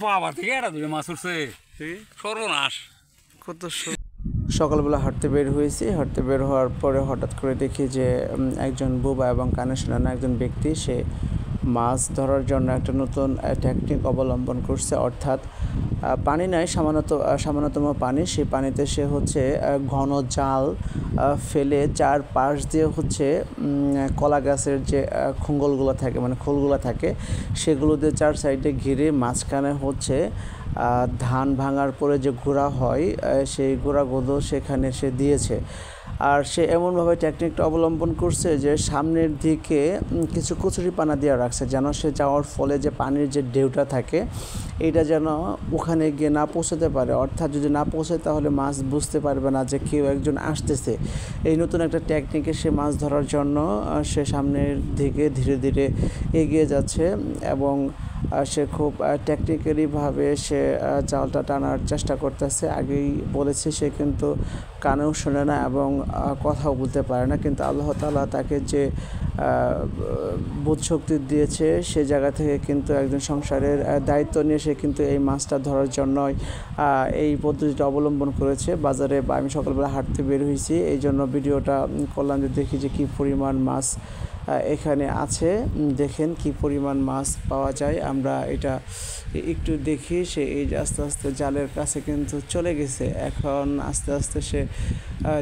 বাবা থেকে এটা তুমি মাছ উঠছে সর্বনাশ কত সকালবেলা হাঁটতে বের হয়েছি। হাঁটতে বের হওয়ার পরে হঠাৎ করে দেখি যে একজন বুবা এবং কানে শোনা না একজন ব্যক্তি সে মাছ ধরার জন্য একটা নতুন টেকনিক অবলম্বন করছে। অর্থাৎ পানি নাই, সামান্যতম পানি, সেই পানিতে সে হচ্ছে ঘন জাল ফেলে চারপাশ দিয়ে হচ্ছে কলা গাছের যে খুঙ্গলগুলো থাকে মানে খোলগুলো থাকে সেগুলো দিয়ে চার সাইডে ঘিরে মাঝখানে হচ্ছে ধান ভাঙার পরে যে গুঁড়া হয় সেই গুঁড়াগুলো সেখানে সে দিয়েছে। আর সে এমনভাবে টেকনিকটা অবলম্বন করছে যে সামনের দিকে কিছু কচুরিপানা দিয়ে রাখছে যেন সে যাওয়ার ফলে যে পানির যে ঢেউটা থাকে এটা যেন ওখানে গিয়ে না পৌঁছাতে পারে। অর্থাৎ যদি না পৌঁছায় তাহলে মাছ বুঝতে পারবে না যে কেউ একজন আসতেছে। এই নতুন একটা টেকনিকে সে মাছ ধরার জন্য সে সামনের দিকে ধীরে ধীরে এগিয়ে যাচ্ছে এবং সে খুব টেকনিক্যালিভাবে সে জালটা টানার চেষ্টা করতেছে। আগেই বলেছে সে কিন্তু কানেও শোনে না এবং কথাও বলতে পারে না, কিন্তু আল্লাহ তাআলা তাকে যে বোধশক্তি দিয়েছে সে জায়গা থেকে কিন্তু একজন সংসারের দায়িত্ব নিয়ে সে কিন্তু এই মাছটা ধরার জন্যই এই পদ্ধতিটা অবলম্বন করেছে। বাজারে আমি সকালবেলা হাঁটতে বের হয়েছি, এই জন্য ভিডিওটা করলাম যে দেখি যে কী পরিমাণ মাছ এখানে আছে। দেখেন কি পরিমাণ মাছ পাওয়া যায়। আমরা এটা একটু দেখি। সে এই যে আস্তে আস্তে জালের কাছে কিন্তু চলে গেছে। এখন আস্তে আস্তে সে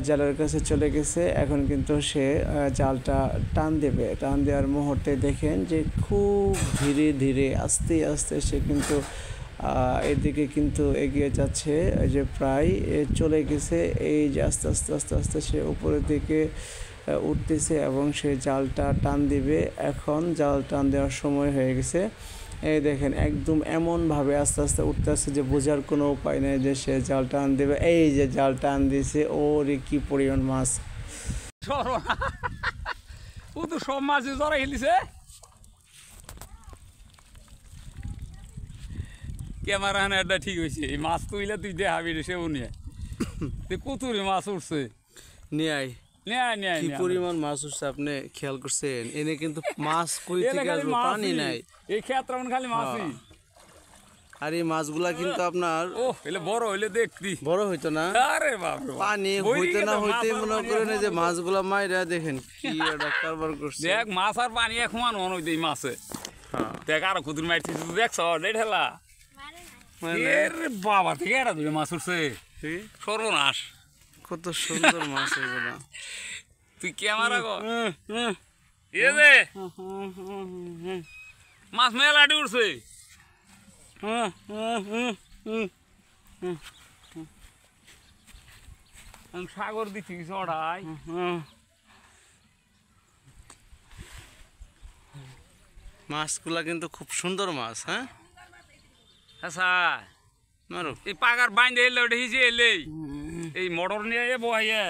জালের কাছে চলে গেছে। এখন কিন্তু সে জালটা টান দেবে। টান দেওয়ার মুহূর্তে দেখেন যে খুব ধীরে ধীরে আস্তে আস্তে সে কিন্তু এদিকে কিন্তু এগিয়ে যাচ্ছে, যে প্রায় চলে গেছে। এই যে আস্তে আস্তে আস্তে আস্তে সে উপরের দিকে উঠতেছে এবং সে জালটা টান দিবে। এখন জাল টান দেওয়ার সময় হয়ে গেছে। এই দেখেন একদম এমনভাবে আস্তে আস্তে উঠতেছে যে বোঝার কোনো উপায় নেই যে সে জাল টান দেবে। এই যে জাল টান দিছে, ওরে কি পরিমাণ মাছ! ও তো সব মাছ ধরা খেলিছে। ক্যামেরা এটা ঠিক হয়েছে, এই মাছ তুইলে তুই দেখাবি রে সেও নিয়ে কতুরি মাছ উঠছে নিয়ে আয়। কি পরিমাণ মাছ উঠছে আপনি খেয়াল করছেন? এনে কিন্তু মাছ কই থেকে আসবে, পানি নাই, এই ক্ষেত্রে খালি মাছই। আর এই মাছগুলা কিন্তু আপনার বড় হইলে দেখতি বড় হইতো না। আরে বাপ রে, পানি হইতে না হইতে মনে করেন যে মাছগুলা মাইরা দেখেন কি একটা কারবার করছে। দেখ মাছ আর পানি এক সমান মনে হইতে এই মাছে। দেখ আরো কুতুর মারছি দেখছ ঠেলা বাবা থেকে এটা দুটো মাছ উঠছে সর্বনাশ। কত সুন্দর মাছ এগুলা। তুই ক্যামেরা মাছ মেলাটি উঠছে। সাগর দিচ্ছি চড়াই মাছগুলা কিন্তু খুব সুন্দর মাছ। হ্যাঁ আচ্ছা, এই পাগার বাইন্দে এলে ওটা হিসে এলে এই মোটর নিয়ে বহাইয়া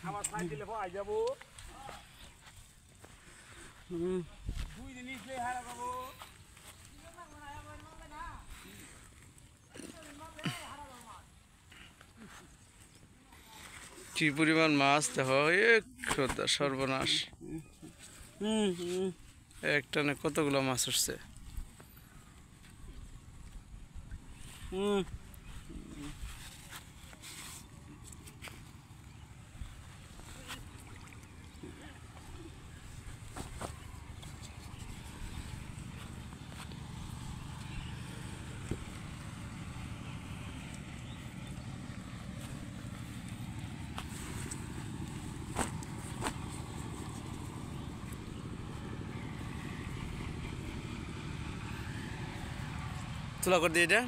আমার সাইকেলে বহাই যাবো। কি পরিমাণ মাছ দেখো, সর্বনাশ। একটানে কতগুলো মাছ উঠছে। তুলা করে দিয়ে এটা